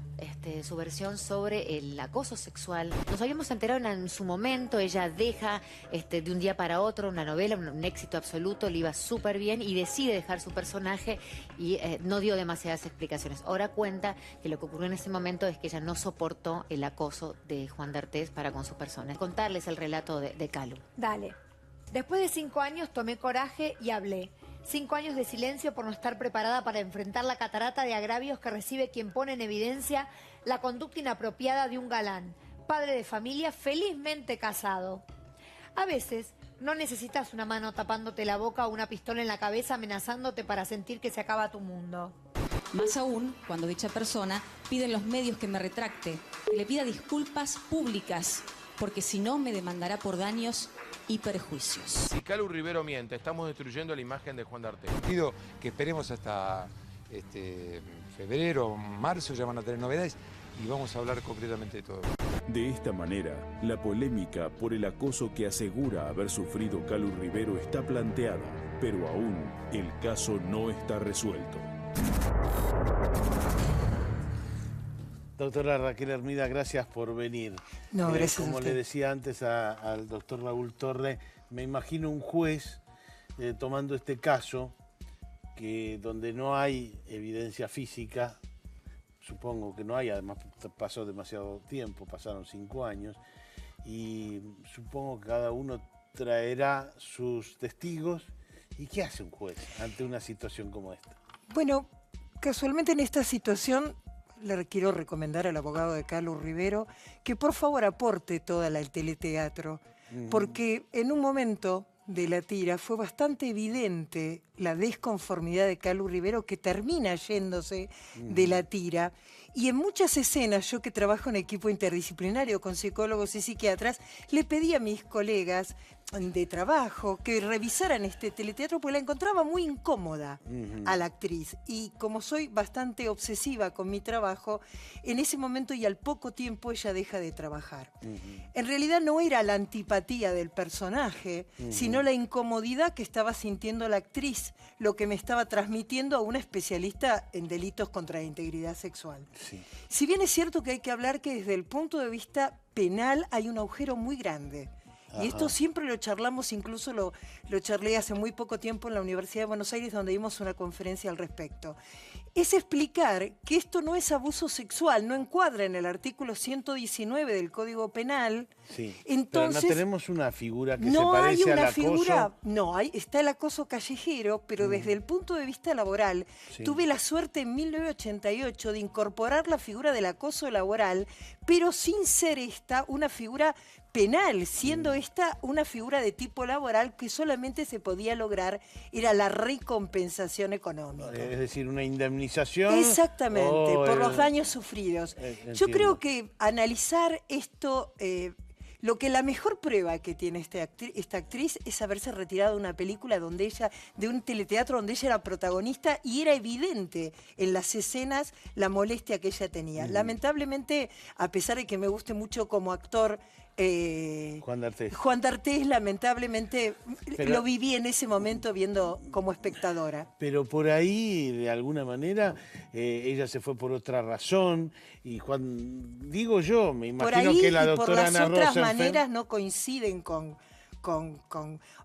su versión sobre el acoso sexual. Nos habíamos enterado en su momento, ella deja de un día para otro una novela, un éxito absoluto, le iba súper bien y decide dejar su personaje y no dio demasiadas explicaciones. Ahora cuenta que lo que ocurrió en ese momento es que ella no soportó el acoso de Juan D'Artés para con su persona. Contarles el relato de Calu. Dale. Después de 5 años tomé coraje y hablé. 5 años de silencio por no estar preparada para enfrentar la catarata de agravios que recibe quien pone en evidencia la conducta inapropiada de un galán, padre de familia, felizmente casado. A veces no necesitas una mano tapándote la boca o una pistola en la cabeza amenazándote para sentir que se acaba tu mundo. Más aún cuando dicha persona pide en los medios que me retracte, que le pida disculpas públicas, porque si no me demandará por daños y perjuicios. Si Calu Rivero miente, estamos destruyendo la imagen de Juan D'Artés. Pido que esperemos hasta febrero, marzo, ya van a tener novedades y vamos a hablar concretamente de todo. De esta manera, la polémica por el acoso que asegura haber sufrido Calu Rivero está planteada, pero aún el caso no está resuelto. Doctora Raquel Hermida, gracias por venir. No, gracias como a usted. le decía antes al doctor Raúl Torre, me imagino un juez tomando este caso, donde no hay evidencia física, supongo que no hay, además pasó demasiado tiempo, pasaron 5 años, y supongo que cada uno traerá sus testigos ¿Y qué hace un juez ante una situación como esta? Bueno, casualmente en esta situación le quiero recomendar al abogado de Carlos Rivero que por favor aporte toda el teleteatro, porque en un momento de la tira fue bastante evidente la desconformidad de Carlos Rivero, que termina yéndose de la tira. Y en muchas escenas, yo que trabajo en equipo interdisciplinario con psicólogos y psiquiatras, le pedí a mis colegas de trabajo que revisaran este teleteatro porque la encontraba muy incómoda a la actriz. Y como soy bastante obsesiva con mi trabajo, en ese momento y al poco tiempo ella deja de trabajar. En realidad no era la antipatía del personaje, sino la incomodidad que estaba sintiendo la actriz, lo que me estaba transmitiendo a una especialista en delitos contra la integridad sexual. Sí. Si bien es cierto que hay que hablar que desde el punto de vista penal hay un agujero muy grande. Y esto siempre lo charlamos, incluso lo charlé hace muy poco tiempo en la Universidad de Buenos Aires, donde dimos una conferencia al respecto. Es explicar que esto no es abuso sexual, no encuadra en el artículo 119 del Código Penal. Sí, entonces, pero no tenemos una figura que se parece al acoso. No, está el acoso callejero, pero desde el punto de vista laboral, tuve la suerte en 1988 de incorporar la figura del acoso laboral, pero sin ser esta una figura penal, siendo esta una figura de tipo laboral que solamente se podía lograr, era la recompensación económica. Es decir, una indemnización. Exactamente, por los daños sufridos. Yo creo que analizar esto, lo que la mejor prueba que tiene esta actriz es haberse retirado de una película donde ella, de un teleteatro donde ella era protagonista y era evidente en las escenas la molestia que ella tenía. Lamentablemente, a pesar de que me guste mucho como actor, Juan D'Artés, lamentablemente, lo viví en ese momento viendo como espectadora. Pero por ahí, de alguna manera, ella se fue por otra razón. Y digo yo, me imagino que la doctora Ana Rosenfeld... por las otras maneras no coinciden con...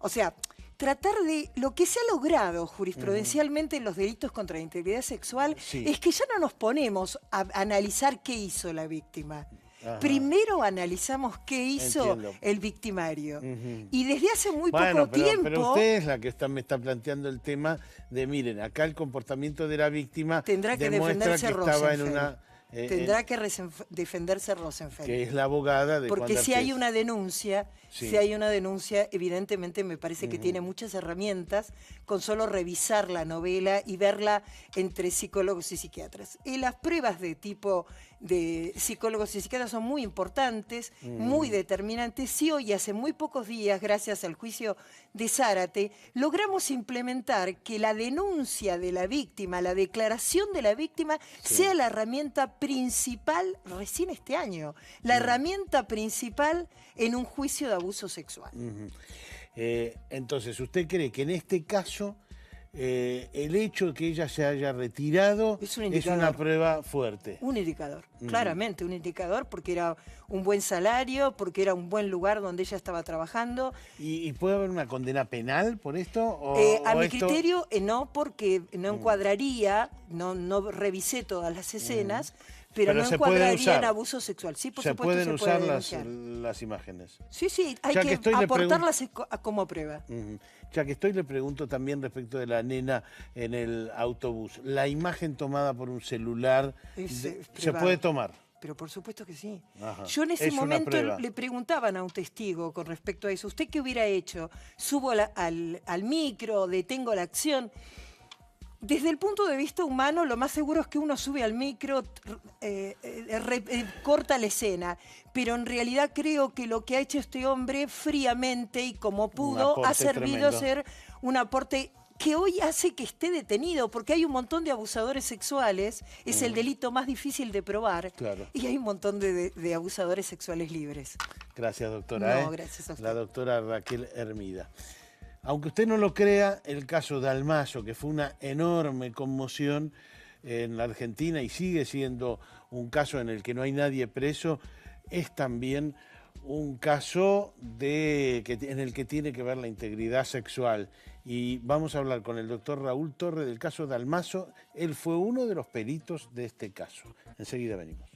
O sea, tratar de... Lo que se ha logrado jurisprudencialmente en los delitos contra la integridad sexual es que ya no nos ponemos a analizar qué hizo la víctima. Primero analizamos qué hizo el victimario. Y desde hace muy poco tiempo... Pero usted es la que me está planteando el tema de, miren, acá el comportamiento de la víctima tendrá que demuestra defenderse que estaba en una... Tendrá que defenderse Rosenfeld. Que es la abogada de Porque Juan si hay una denuncia, evidentemente me parece que tiene muchas herramientas con solo revisar la novela y verla entre psicólogos y psiquiatras. Y las pruebas de tipo de psicólogos y psiquiatras son muy importantes, muy determinantes. Sí, hoy hace muy pocos días, gracias al juicio de Zárate, logramos implementar que la denuncia de la víctima, la declaración de la víctima, sea la herramienta principal, recién este año, la herramienta principal en un juicio de abuso sexual. Entonces, ¿usted cree que en este caso el hecho de que ella se haya retirado es una prueba fuerte? Un indicador, claramente un indicador, porque era un buen salario, porque era un buen lugar donde ella estaba trabajando. ¿Y puede haber una condena penal por esto? A mi criterio, no, porque no encuadraría, no revisé todas las escenas, pero no encuadraría en abuso sexual. Sí, por supuesto pueden usar denunciar las imágenes. Sí, hay que aportarlas como prueba. Ya que le pregunto también respecto de la nena en el autobús. ¿La imagen tomada por un celular se puede tomar? Pero por supuesto que sí. Yo en ese momento le preguntaban a un testigo con respecto a eso, ¿usted qué hubiera hecho? ¿Subo al micro? ¿Detengo la acción? Desde el punto de vista humano, lo más seguro es que uno sube al micro, corta la escena, pero en realidad creo que lo que ha hecho este hombre fríamente y como pudo ha servido ser un aporte que hoy hace que esté detenido, porque hay un montón de abusadores sexuales, es el delito más difícil de probar, y hay un montón de abusadores sexuales libres. Gracias, doctora. No, gracias a usted. La doctora Raquel Hermida. Aunque usted no lo crea, el caso Dalmaso, que fue una enorme conmoción en la Argentina y sigue siendo un caso en el que no hay nadie preso, es también un caso en el que tiene que ver la integridad sexual. Y vamos a hablar con el doctor Raúl Torre del caso Dalmaso. Él fue uno de los peritos de este caso. Enseguida venimos.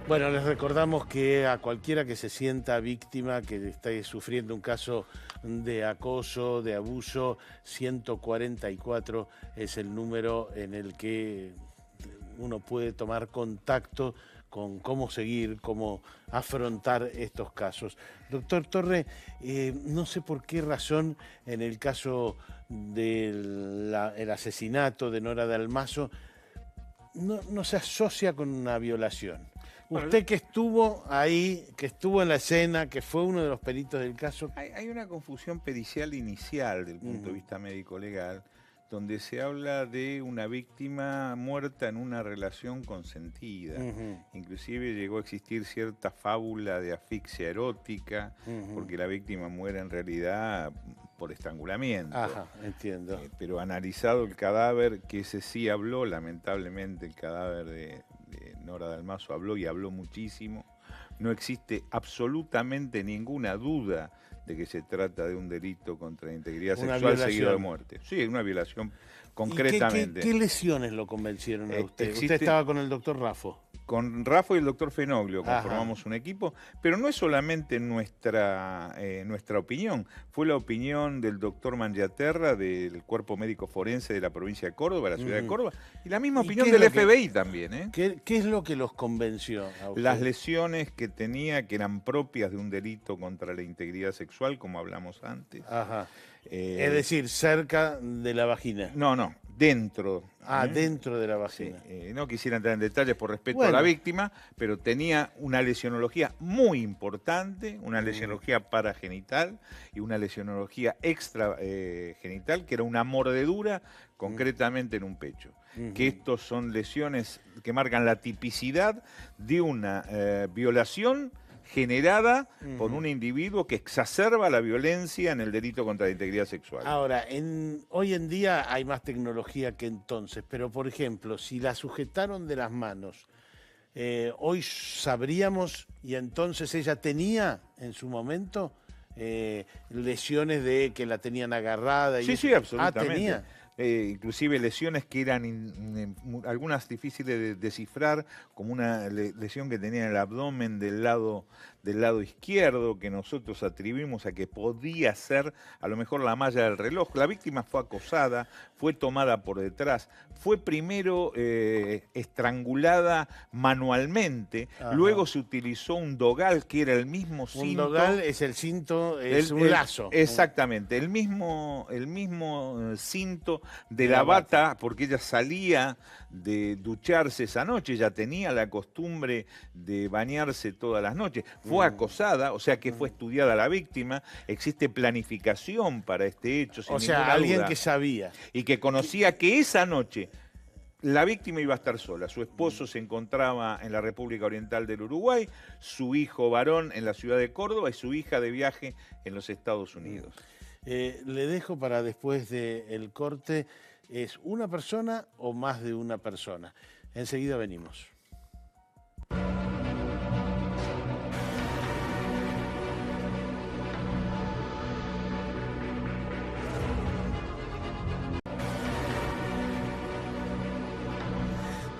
Bueno, les recordamos que a cualquiera que se sienta víctima, que esté sufriendo un caso de acoso, de abuso, 144 es el número en el que uno puede tomar contacto con cómo seguir, cómo afrontar estos casos. Doctor Torre, no sé por qué razón en el caso del asesinato de Nora Dalmazo no se asocia con una violación. Usted que estuvo ahí, que estuvo en la escena, que fue uno de los peritos del caso. Hay una confusión pericial inicial del punto de vista médico-legal, donde se habla de una víctima muerta en una relación consentida. Inclusive llegó a existir cierta fábula de asfixia erótica, porque la víctima muere en realidad por estrangulamiento. Ajá, entiendo. Pero analizado el cadáver, que ese sí habló, lamentablemente el cadáver de Nora Dalmazo habló y habló muchísimo. No existe absolutamente ninguna duda de que se trata de un delito contra la integridad sexual seguido de muerte. Sí, una violación concretamente. ¿Qué lesiones lo convencieron a usted? Usted estaba con el doctor Raffo. Con Raffo y el doctor Fenoglio conformamos un equipo, pero no es solamente nuestra opinión, fue la opinión del doctor Mangiaterra del Cuerpo Médico Forense de la provincia de Córdoba, la ciudad de Córdoba, y la misma opinión del FBI también. ¿Qué es lo que los convenció a usted? Las lesiones que tenía, que eran propias de un delito contra la integridad sexual, como hablamos antes. Es decir, cerca de la vagina. No, dentro. Dentro de la vagina. Sí, no quisiera entrar en detalles por respeto a la víctima, pero tenía una lesionología muy importante, una lesionología paragenital y una lesionología extragenital, que era una mordedura concretamente en un pecho. Que estos son lesiones que marcan la tipicidad de una violación generada por un individuo que exacerba la violencia en el delito contra la integridad sexual. Ahora, hoy en día hay más tecnología que entonces, pero por ejemplo, si la sujetaron de las manos, hoy sabríamos, y entonces ella tenía en su momento lesiones de que la tenían agarrada. Sí, absolutamente. Tenía. Inclusive lesiones que eran algunas difíciles de descifrar, como una lesión que tenía en el abdomen del lado izquierdo, que nosotros atribuimos a que podía ser a lo mejor la malla del reloj. La víctima fue acosada, fue tomada por detrás, fue primero estrangulada manualmente, luego se utilizó un dogal, que era el mismo cinto. Un dogal es el cinto, es un lazo. Exactamente, el mismo cinto de la bata, porque ella salía de ducharse esa noche, ya tenía la costumbre de bañarse todas las noches. Fue acosada, o sea que fue estudiada la víctima, existe planificación para este hecho, sin ninguna duda. Alguien que sabía. Y que conocía que esa noche la víctima iba a estar sola. Su esposo se encontraba en la República Oriental del Uruguay, su hijo varón en la ciudad de Córdoba y su hija de viaje en los Estados Unidos. Le dejo para después del corte. ¿Es una persona o más de una persona? Enseguida venimos.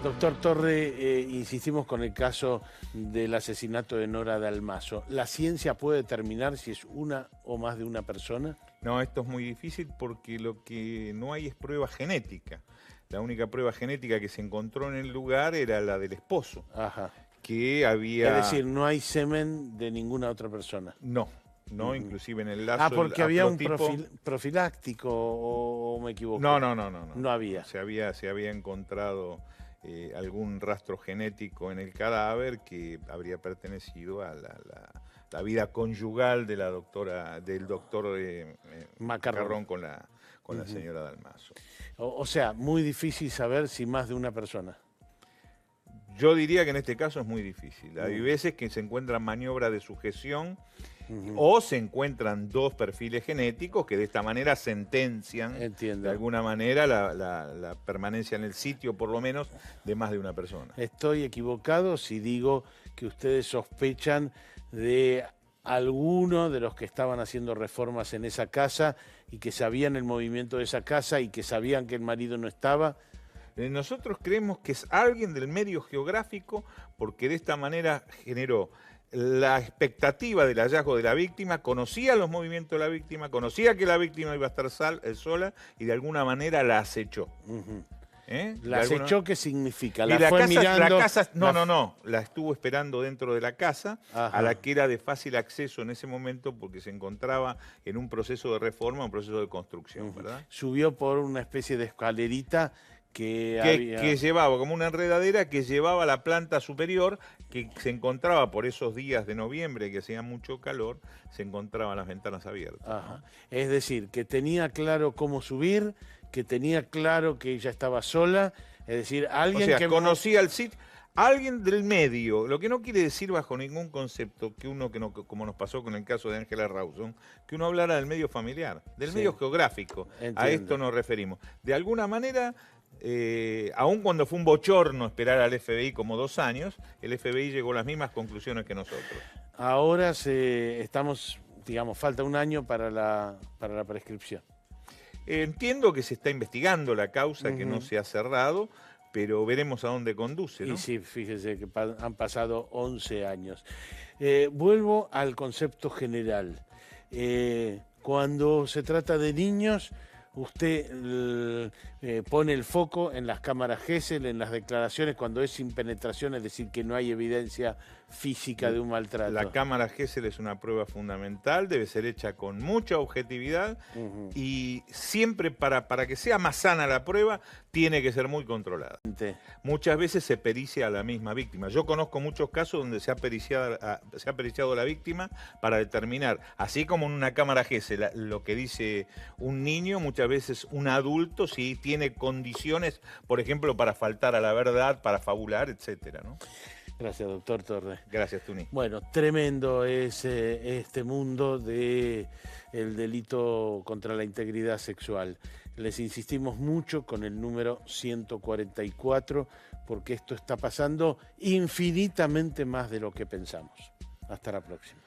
Doctor Torre, insistimos con el caso del asesinato de Nora Dalmazo. ¿La ciencia puede determinar si es una o más de una persona? No, esto es muy difícil porque lo que no hay es prueba genética. La única prueba genética que se encontró en el lugar era la del esposo. Que había... Es decir, no hay semen de ninguna otra persona. No, inclusive en el lazo... porque había un profiláctico, o me equivoco. No. No había. Se había encontrado algún rastro genético en el cadáver que habría pertenecido a la vida conyugal de del doctor Macarrón con la señora Dalmazo. O sea, muy difícil saber si más de una persona. Yo diría que en este caso es muy difícil. Hay veces que se encuentran maniobras de sujeción o se encuentran dos perfiles genéticos que de esta manera sentencian de alguna manera la permanencia en el sitio, por lo menos, de más de una persona. ¿Estoy equivocado si digo que ustedes sospechan de alguno de los que estaban haciendo reformas en esa casa y que sabían el movimiento de esa casa y que sabían que el marido no estaba? Nosotros creemos que es alguien del medio geográfico porque de esta manera generó la expectativa del hallazgo de la víctima, conocía los movimientos de la víctima, conocía que la víctima iba a estar sola y de alguna manera la acechó. ¿La acechó qué significa? ¿La fue mirando? No, la estuvo esperando dentro de la casa, a la que era de fácil acceso en ese momento porque se encontraba en un proceso de reforma, un proceso de construcción, ¿verdad? Subió por una especie de escalerita que llevaba como una enredadera que llevaba a la planta superior, que se encontraba por esos días de noviembre que hacía mucho calor, se encontraban las ventanas abiertas. ¿No? Es decir, que tenía claro cómo subir, que tenía claro que ella estaba sola, es decir, alguien que conocía el sitio. Alguien del medio, lo que no quiere decir bajo ningún concepto que uno, como nos pasó con el caso de Ángela Rawson, que uno hablara del medio familiar, del medio geográfico. Entiendo. A esto nos referimos. De alguna manera, aun cuando fue un bochorno esperar al FBI como 2 años, el FBI llegó a las mismas conclusiones que nosotros. Ahora estamos, digamos, falta 1 año para la prescripción. Entiendo que se está investigando la causa, que no se ha cerrado, pero veremos a dónde conduce, ¿no? Y sí, fíjese que han pasado 11 años. Vuelvo al concepto general. Cuando se trata de niños, usted pone el foco en las cámaras Gesell, en las declaraciones, cuando es sin penetración, es decir, que no hay evidencia física de un maltrato. La cámara Gesell es una prueba fundamental, debe ser hecha con mucha objetividad y siempre para que sea más sana la prueba, tiene que ser muy controlada. Muchas veces se pericia a la misma víctima. Yo conozco muchos casos donde se ha periciado a la víctima para determinar, así como en una cámara Gesell, lo que dice un niño, muchas veces un adulto, si tiene condiciones, por ejemplo, para faltar a la verdad, para fabular, etcétera, ¿no? Gracias, doctor Torre. Gracias, Tuni. Bueno, tremendo es este mundo del delito contra la integridad sexual. Les insistimos mucho con el número 144, porque esto está pasando infinitamente más de lo que pensamos. Hasta la próxima.